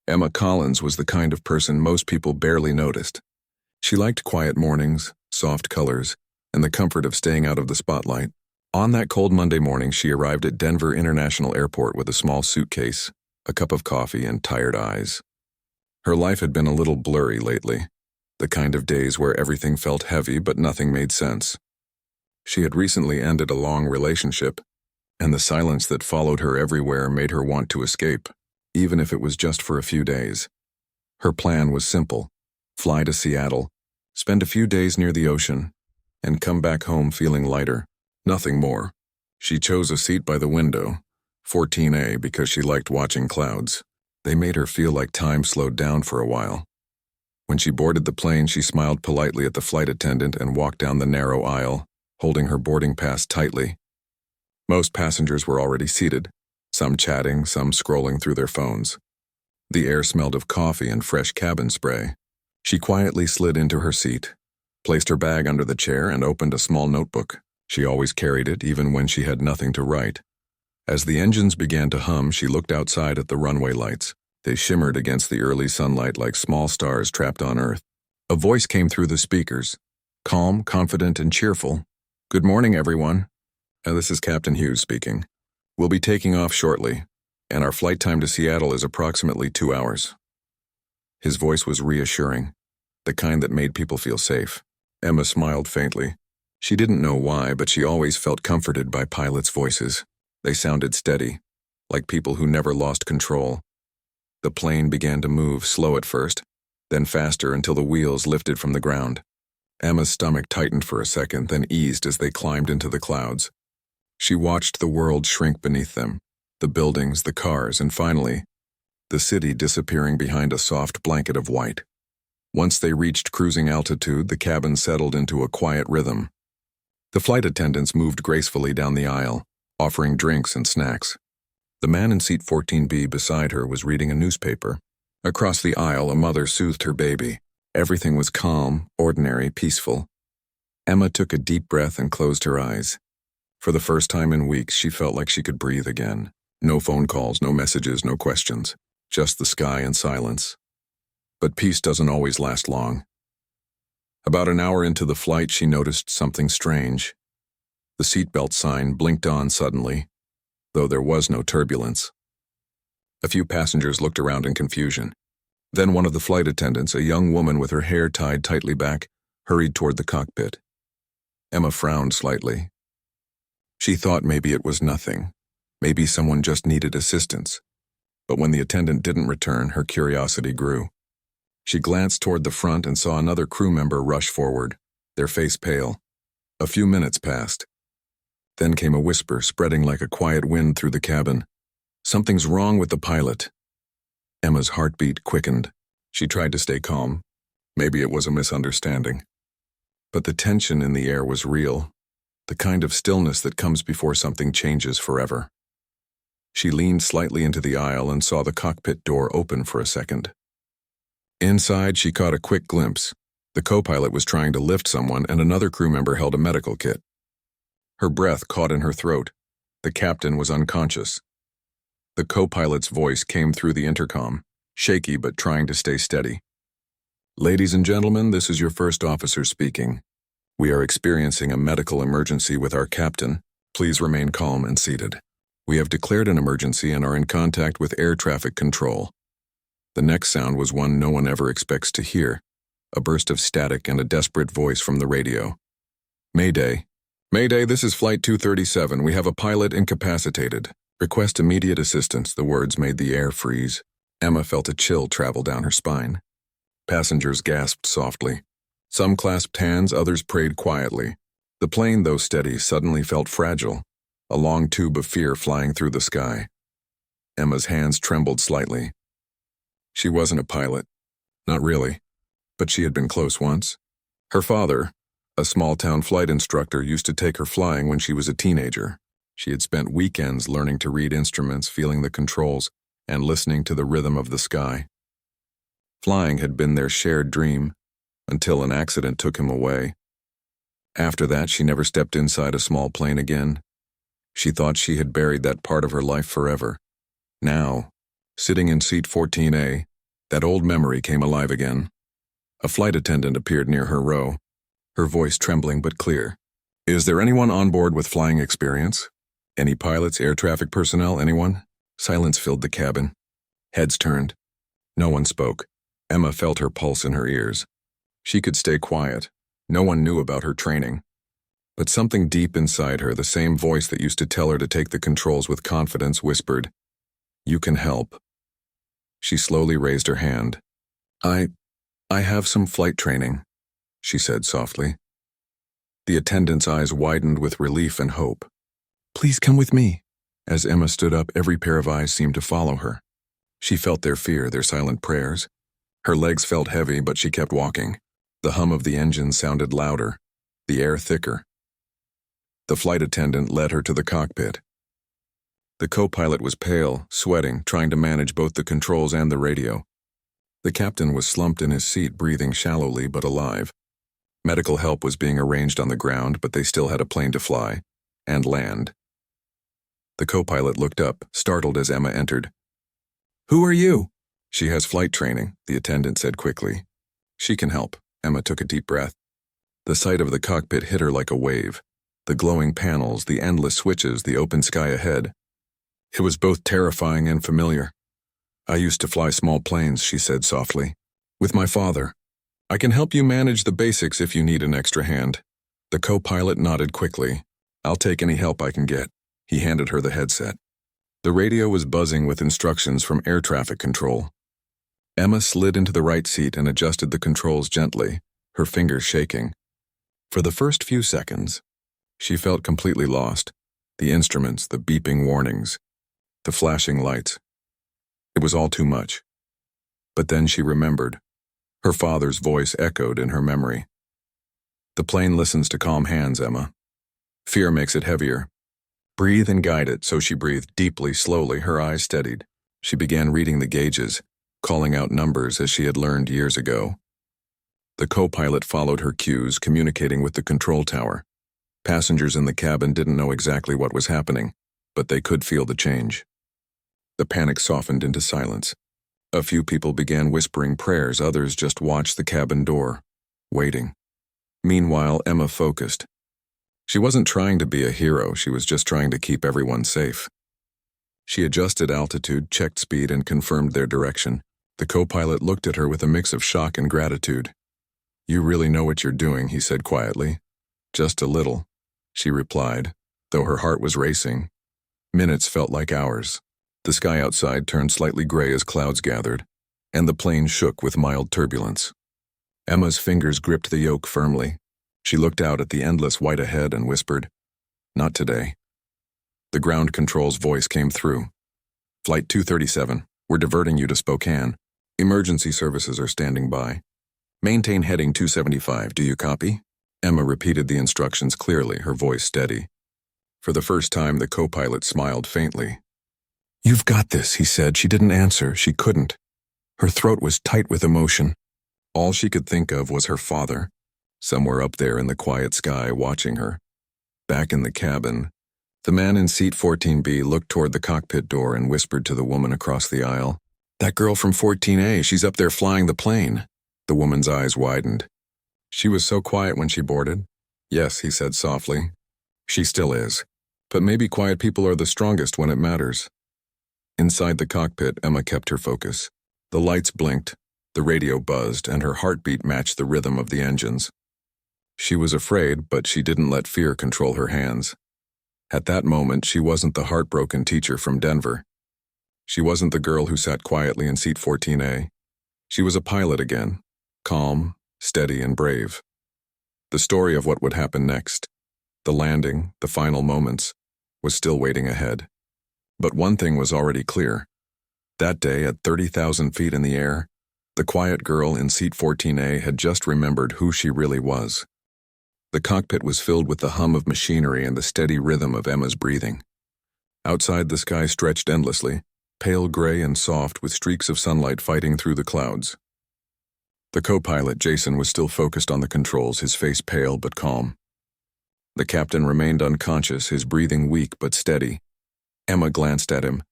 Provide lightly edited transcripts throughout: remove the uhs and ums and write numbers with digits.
Emma Collins was the kind of person most people barely noticed. She liked quiet mornings, soft colors, and the comfort of staying out of the spotlight. On that cold Monday morning, she arrived at Denver International Airport with a small suitcase, a cup of coffee, and tired eyes. Her life had been a little blurry lately, the kind of days where everything felt heavy but nothing made sense. She had recently ended a long relationship, and the silence that followed her everywhere made her want to escape, even if it was just for a few days. Her plan was simple: fly to Seattle, spend a few days near the ocean, and come back home feeling lighter. Nothing more. She chose a seat by the window, 14A, because she liked watching clouds. They made her feel like time slowed down for a while. When she boarded the plane, she smiled politely at the flight attendant and walked down the narrow aisle, holding her boarding pass tightly. Most passengers were already seated, some chatting, some scrolling through their phones. The air smelled of coffee and fresh cabin spray. She quietly slid into her seat, placed her bag under the chair, and opened a small notebook. She always carried it, even when she had nothing to write. As the engines began to hum, she looked outside at the runway lights. They shimmered against the early sunlight like small stars trapped on Earth. A voice came through the speakers, calm, confident, and cheerful. "Good morning, everyone. This is Captain Hughes speaking. We'll be taking off shortly, and our flight time to Seattle is approximately 2 hours." His voice was reassuring, the kind that made people feel safe. Emma smiled faintly. She didn't know why, but she always felt comforted by pilots' voices. They sounded steady, like people who never lost control. The plane began to move, slow at first, then faster until the wheels lifted from the ground. Emma's stomach tightened for a second, then eased as they climbed into the clouds. She watched the world shrink beneath them, the buildings, the cars, and finally, the city disappearing behind a soft blanket of white. Once they reached cruising altitude, the cabin settled into a quiet rhythm. The flight attendants moved gracefully down the aisle, offering drinks and snacks. The man in seat 14B beside her was reading a newspaper. Across the aisle, a mother soothed her baby. Everything was calm, ordinary, peaceful. Emma took a deep breath and closed her eyes. For the first time in weeks, she felt like she could breathe again. No phone calls, no messages, no questions. Just the sky and silence. But peace doesn't always last long. About an hour into the flight, she noticed something strange. The seatbelt sign blinked on suddenly, though there was no turbulence. A few passengers looked around in confusion. Then one of the flight attendants, a young woman with her hair tied tightly back, hurried toward the cockpit. Emma frowned slightly. She thought maybe it was nothing. Maybe someone just needed assistance. But when the attendant didn't return, her curiosity grew. She glanced toward the front and saw another crew member rush forward, their face pale. A few minutes passed. Then came a whisper, spreading like a quiet wind through the cabin. "Something's wrong with the pilot." Emma's heartbeat quickened. She tried to stay calm. Maybe it was a misunderstanding. But the tension in the air was real, the kind of stillness that comes before something changes forever. She leaned slightly into the aisle and saw the cockpit door open for a second. Inside, she caught a quick glimpse. The co-pilot was trying to lift someone, and another crew member held a medical kit. Her breath caught in her throat. The captain was unconscious. The co-pilot's voice came through the intercom, shaky but trying to stay steady. "Ladies and gentlemen, this is your first officer speaking. We are experiencing a medical emergency with our captain. Please remain calm and seated. We have declared an emergency and are in contact with air traffic control." The next sound was one no one ever expects to hear, a burst of static and a desperate voice from the radio. "Mayday. Mayday, this is Flight 237. We have a pilot incapacitated. Request immediate assistance." The words made the air freeze. Emma felt a chill travel down her spine. Passengers gasped softly. Some clasped hands, others prayed quietly. The plane, though steady, suddenly felt fragile, a long tube of fear flying through the sky. Emma's hands trembled slightly. She wasn't a pilot. Not really. But she had been close once. Her father, a small-town flight instructor, used to take her flying when she was a teenager. She had spent weekends learning to read instruments, feeling the controls, and listening to the rhythm of the sky. Flying had been their shared dream, until an accident took him away. After that, she never stepped inside a small plane again. She thought she had buried that part of her life forever. Now, sitting in seat 14A, That old memory came alive again. A flight attendant appeared near her row, her voice trembling but clear. "Is there anyone on board with flying experience? Any pilots, air traffic personnel, anyone?" Silence filled the cabin. Heads turned. No one spoke. Emma felt her pulse in her ears. She could stay quiet. No one knew about her training. But something deep inside her, the same voice that used to tell her to take the controls with confidence, whispered, "You can help." She slowly raised her hand. I have some flight training," she said softly. The attendant's eyes widened with relief and hope. "Please come with me." As Emma stood up, every pair of eyes seemed to follow her. She felt their fear, their silent prayers. Her legs felt heavy, but she kept walking. The hum of the engine sounded louder, the air thicker. The flight attendant led her to the cockpit. The co-pilot was pale, sweating, trying to manage both the controls and the radio. The captain was slumped in his seat, breathing shallowly but alive. Medical help was being arranged on the ground, but they still had a plane to fly and land. The co-pilot looked up, startled as Emma entered. "Who are you?" "She has flight training," the attendant said quickly. "She can help." Emma took a deep breath. The sight of the cockpit hit her like a wave. The glowing panels, the endless switches, the open sky ahead. It was both terrifying and familiar. "I used to fly small planes," she said softly. "With my father. I can help you manage the basics if you need an extra hand." The co-pilot nodded quickly. "I'll take any help I can get." He handed her the headset. The radio was buzzing with instructions from air traffic control. Emma slid into the right seat and adjusted the controls gently, her fingers shaking. For the first few seconds, she felt completely lost. The instruments, the beeping warnings, the flashing lights. It was all too much. But then she remembered. Her father's voice echoed in her memory. "The plane listens to calm hands, Emma. Fear makes it heavier. Breathe and guide it." So she breathed deeply, slowly, her eyes steadied. She began reading the gauges, calling out numbers as she had learned years ago. The co-pilot followed her cues, communicating with the control tower. Passengers in the cabin didn't know exactly what was happening, but they could feel the change. The panic softened into silence. A few people began whispering prayers, others just watched the cabin door, waiting. Meanwhile, Emma focused. She wasn't trying to be a hero, she was just trying to keep everyone safe. She adjusted altitude, checked speed, and confirmed their direction. The co-pilot looked at her with a mix of shock and gratitude. "You really know what you're doing," he said quietly. "Just a little," she replied, though her heart was racing. Minutes felt like hours. The sky outside turned slightly gray as clouds gathered, and the plane shook with mild turbulence. Emma's fingers gripped the yoke firmly. She looked out at the endless white ahead and whispered, "Not today." The ground control's voice came through. "Flight 237, we're diverting you to Spokane. Emergency services are standing by. Maintain heading 275, do you copy?" Emma repeated the instructions clearly, her voice steady. For the first time, the co-pilot smiled faintly. "You've got this," he said. She didn't answer. She couldn't. Her throat was tight with emotion. All she could think of was her father, somewhere up there in the quiet sky watching her. Back in the cabin, the man in seat 14B looked toward the cockpit door and whispered to the woman across the aisle, "That girl from 14A, she's up there flying the plane." The woman's eyes widened. "She was so quiet when she boarded." "Yes," he said softly. "She still is. But maybe quiet people are the strongest when it matters." Inside the cockpit, Emma kept her focus. The lights blinked, the radio buzzed, and her heartbeat matched the rhythm of the engines. She was afraid, but she didn't let fear control her hands. At that moment, she wasn't the heartbroken teacher from Denver. She wasn't the girl who sat quietly in seat 14A. She was a pilot again, calm, steady, and brave. The story of what would happen next, the landing, the final moments, was still waiting ahead. But one thing was already clear. That day, at 30,000 feet in the air, the quiet girl in seat 14A had just remembered who she really was. The cockpit was filled with the hum of machinery and the steady rhythm of Emma's breathing. Outside, the sky stretched endlessly, pale gray and soft with streaks of sunlight fighting through the clouds. The co-pilot, Jason, was still focused on the controls, his face pale but calm. The captain remained unconscious, his breathing weak but steady. Emma glanced at him,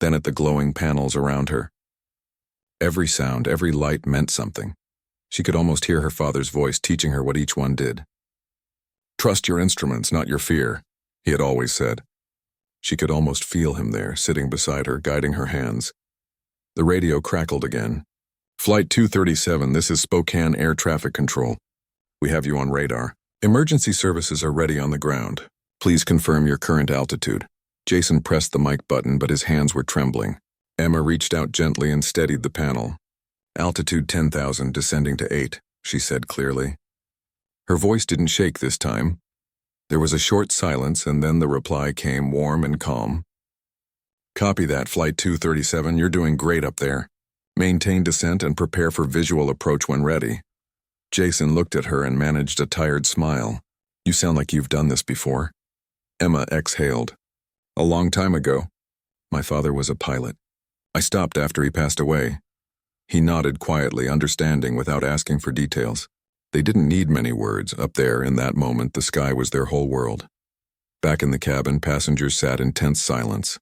then at the glowing panels around her. Every sound, every light meant something. She could almost hear her father's voice teaching her what each one did. "Trust your instruments, not your fear," he had always said. She could almost feel him there, sitting beside her, guiding her hands. The radio crackled again. "Flight 237, this is Spokane Air Traffic Control. We have you on radar. Emergency services are ready on the ground. Please confirm your current altitude." Jason pressed the mic button, but his hands were trembling. Emma reached out gently and steadied the panel. "Altitude 10,000, descending to 8, she said clearly. Her voice didn't shake this time. There was a short silence, and then the reply came warm and calm. "Copy that, Flight 237, you're doing great up there. Maintain descent and prepare for visual approach when ready." Jason looked at her and managed a tired smile. "You sound like you've done this before." Emma exhaled. "A long time ago. My father was a pilot. I stopped after he passed away." He nodded quietly, understanding without asking for details. They didn't need many words. Up there, in that moment, the sky was their whole world. Back in the cabin, passengers sat in tense silence.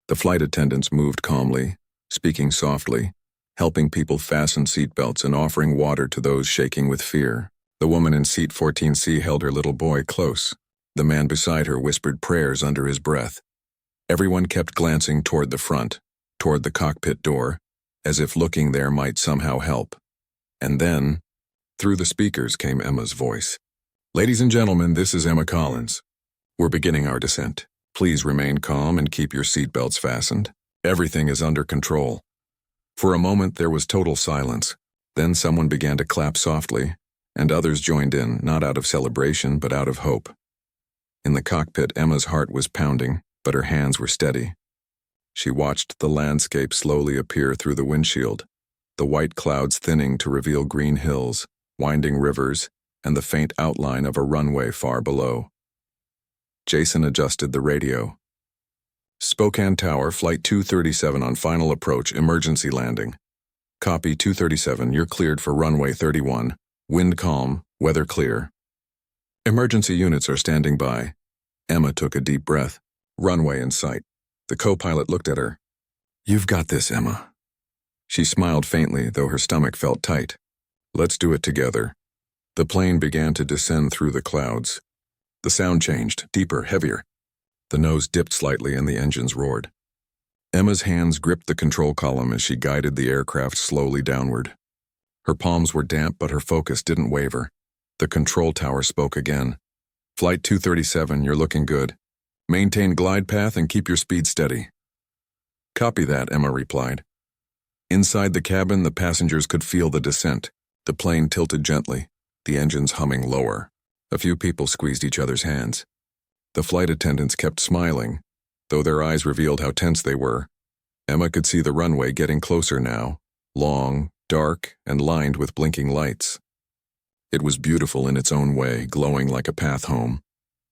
The flight attendants moved calmly, speaking softly, helping people fasten seatbelts and offering water to those shaking with fear. The woman in seat 14C held her little boy close. The man beside her whispered prayers under his breath. Everyone kept glancing toward the front, toward the cockpit door, as if looking there might somehow help. And then, through the speakers came Emma's voice. "Ladies and gentlemen, this is Emma Collins. We're beginning our descent. Please remain calm and keep your seatbelts fastened. Everything is under control." For a moment there was total silence. Then someone began to clap softly, and others joined in, not out of celebration but out of hope. In the cockpit, Emma's heart was pounding, but her hands were steady. She watched the landscape slowly appear through the windshield, the white clouds thinning to reveal green hills, winding rivers, and the faint outline of a runway far below. Jason adjusted the radio. "Spokane Tower, Flight 237 on final approach, emergency landing. Copy 237, you're cleared for runway 31. Wind calm, weather clear. Emergency units are standing by." Emma took a deep breath. Runway in sight. The co-pilot looked at her. "You've got this, Emma." She smiled faintly, though her stomach felt tight. "Let's do it together." The plane began to descend through the clouds. The sound changed, deeper, heavier. The nose dipped slightly and the engines roared. Emma's hands gripped the control column as she guided the aircraft slowly downward. Her palms were damp, but her focus didn't waver. The control tower spoke again. "Flight 237, you're looking good. Maintain glide path and keep your speed steady." "Copy that," Emma replied. Inside the cabin, the passengers could feel the descent. The plane tilted gently, the engines humming lower. A few people squeezed each other's hands. The flight attendants kept smiling, though their eyes revealed how tense they were. Emma could see the runway getting closer now, long, dark, and lined with blinking lights. It was beautiful in its own way, glowing like a path home.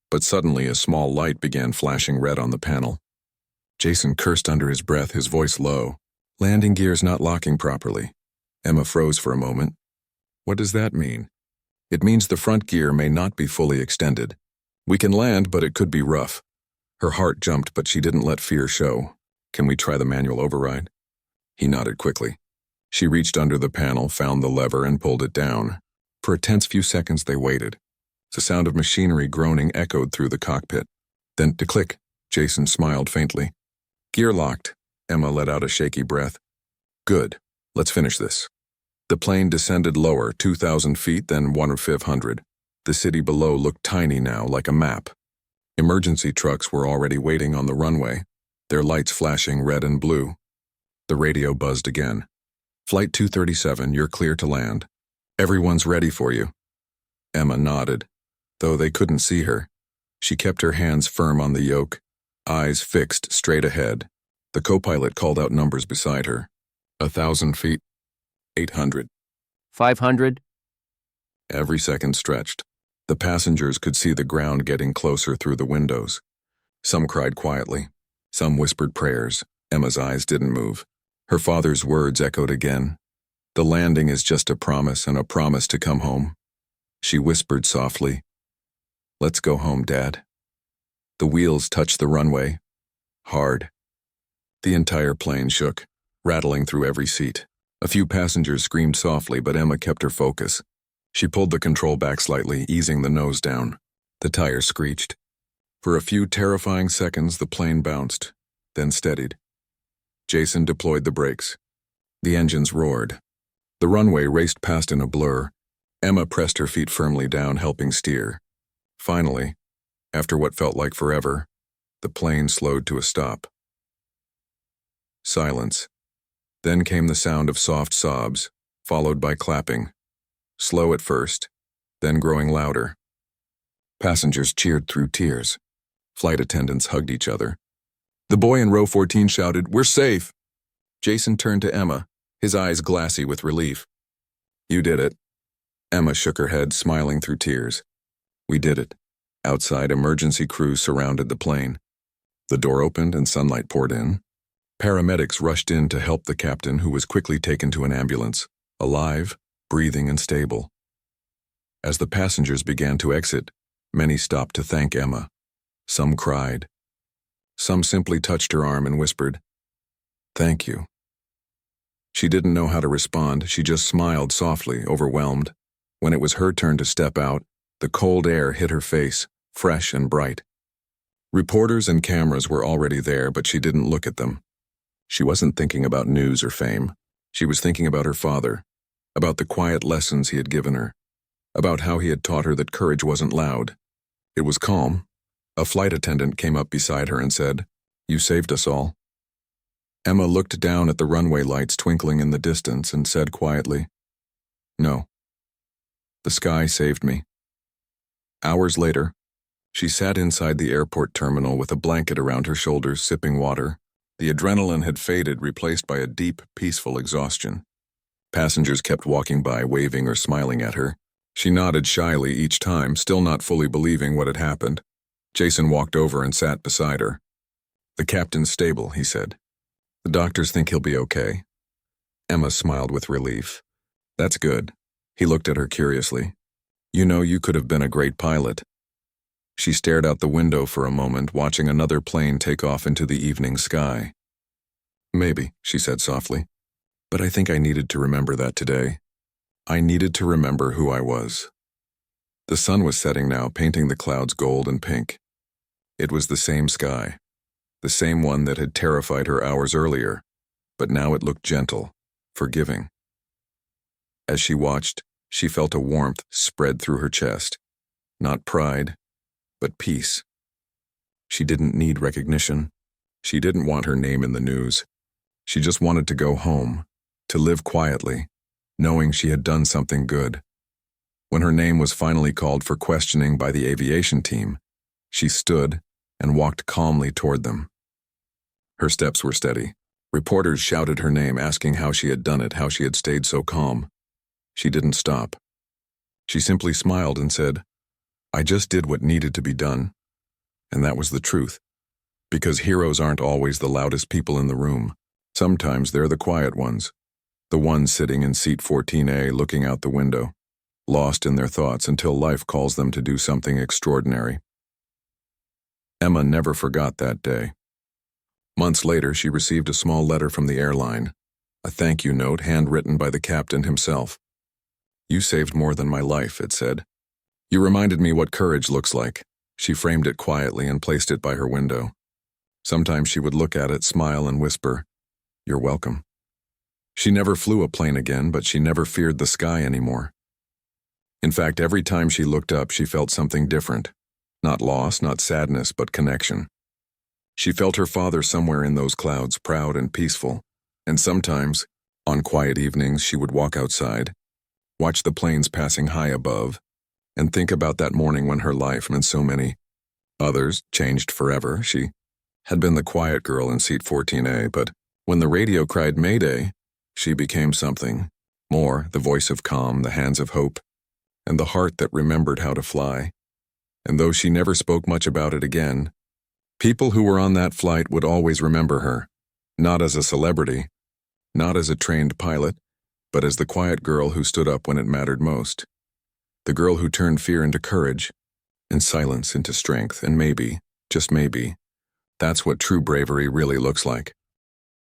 But suddenly a small light began flashing red on the panel. Jason cursed under his breath, his voice low. "Landing gears not locking properly." Emma froze for a moment. "What does that mean?" "It means the front gear may not be fully extended. We can land, but it could be rough." Her heart jumped, but she didn't let fear show. "Can we try the manual override?" He nodded quickly. She reached under the panel, found the lever, and pulled it down. For a tense few seconds they waited. The sound of machinery groaning echoed through the cockpit. Then, to click, Jason smiled faintly. "Gear locked." Emma let out a shaky breath. "Good. Let's finish this." The plane descended lower, 2,000 feet, then 1,500. The city below looked tiny now, like a map. Emergency trucks were already waiting on the runway, their lights flashing red and blue. The radio buzzed again. "Flight 237, you're clear to land. Everyone's ready for you." Emma nodded, though they couldn't see her. She kept her hands firm on the yoke, eyes fixed straight ahead. The co-pilot called out numbers beside her. 1,000 feet. 800. 500. Every second stretched. The passengers could see the ground getting closer through the windows. Some cried quietly. Some whispered prayers. Emma's eyes didn't move. Her father's words echoed again. "The landing is just a promise, and a promise to come home." She whispered softly, "Let's go home, Dad." The wheels touched the runway. Hard. The entire plane shook, rattling through every seat. A few passengers screamed softly, but Emma kept her focus. She pulled the control back slightly, easing the nose down. The tires screeched. For a few terrifying seconds, the plane bounced, then steadied. Jason deployed the brakes. The engines roared. The runway raced past in a blur. Emma pressed her feet firmly down, helping steer. Finally, after what felt like forever, the plane slowed to a stop. Silence. Then came the sound of soft sobs, followed by clapping. Slow at first, then growing louder. Passengers cheered through tears. Flight attendants hugged each other. The boy in row 14 shouted, "We're safe!" Jason turned to Emma, his eyes glassy with relief. "You did it." Emma shook her head, smiling through tears. "We did it." Outside, emergency crews surrounded the plane. The door opened and sunlight poured in. Paramedics rushed in to help the captain, who was quickly taken to an ambulance, alive, breathing, and stable. As the passengers began to exit, many stopped to thank Emma. Some cried. Some simply touched her arm and whispered, "Thank you." She didn't know how to respond. She just smiled softly, overwhelmed. When it was her turn to step out, the cold air hit her face, fresh and bright. Reporters and cameras were already there, but she didn't look at them. She wasn't thinking about news or fame. She was thinking about her father, about the quiet lessons he had given her, about how he had taught her that courage wasn't loud. It was calm. A flight attendant came up beside her and said, "You saved us all." Emma looked down at the runway lights twinkling in the distance and said quietly, "No. The sky saved me." Hours later, she sat inside the airport terminal with a blanket around her shoulders, sipping water. The adrenaline had faded, replaced by a deep, peaceful exhaustion. Passengers kept walking by, waving or smiling at her. She nodded shyly each time, still not fully believing what had happened. Jason walked over and sat beside her. "The captain's stable," he said. "The doctors think he'll be okay." Emma smiled with relief. "That's good." He looked at her curiously. "You know, you could have been a great pilot." She stared out the window for a moment, watching another plane take off into the evening sky. "Maybe," she said softly. "But I think I needed to remember that today. I needed to remember who I was." The sun was setting now, painting the clouds gold and pink. It was the same sky, the same one that had terrified her hours earlier, but now it looked gentle, forgiving. As she watched, she felt a warmth spread through her chest. Not pride, but peace. She didn't need recognition. She didn't want her name in the news. She just wanted to go home, to live quietly, knowing she had done something good. When her name was finally called for questioning by the aviation team, she stood and walked calmly toward them. Her steps were steady. Reporters shouted her name, asking how she had done it, how she had stayed so calm. She didn't stop. She simply smiled and said, "I just did what needed to be done." And that was the truth. Because heroes aren't always the loudest people in the room. Sometimes they're the quiet ones. The ones sitting in seat 14A looking out the window, lost in their thoughts until life calls them to do something extraordinary. Emma never forgot that day. Months later, she received a small letter from the airline, a thank you note handwritten by the captain himself. "You saved more than my life," it said. "You reminded me what courage looks like." She framed it quietly and placed it by her window. Sometimes she would look at it, smile, and whisper, "You're welcome." She never flew a plane again, but she never feared the sky anymore. In fact, every time she looked up, she felt something different. Not loss, not sadness, but connection. She felt her father somewhere in those clouds, proud and peaceful. And sometimes, on quiet evenings, she would walk outside, watch the planes passing high above, and think about that morning when her life and so many others changed forever. She had been the quiet girl in seat 14A, but when the radio cried Mayday, she became something more, the voice of calm, the hands of hope, and the heart that remembered how to fly. And though she never spoke much about it again, people who were on that flight would always remember her, not as a celebrity, not as a trained pilot, but as the quiet girl who stood up when it mattered most. The girl who turned fear into courage, and silence into strength, and maybe, just maybe, that's what true bravery really looks like.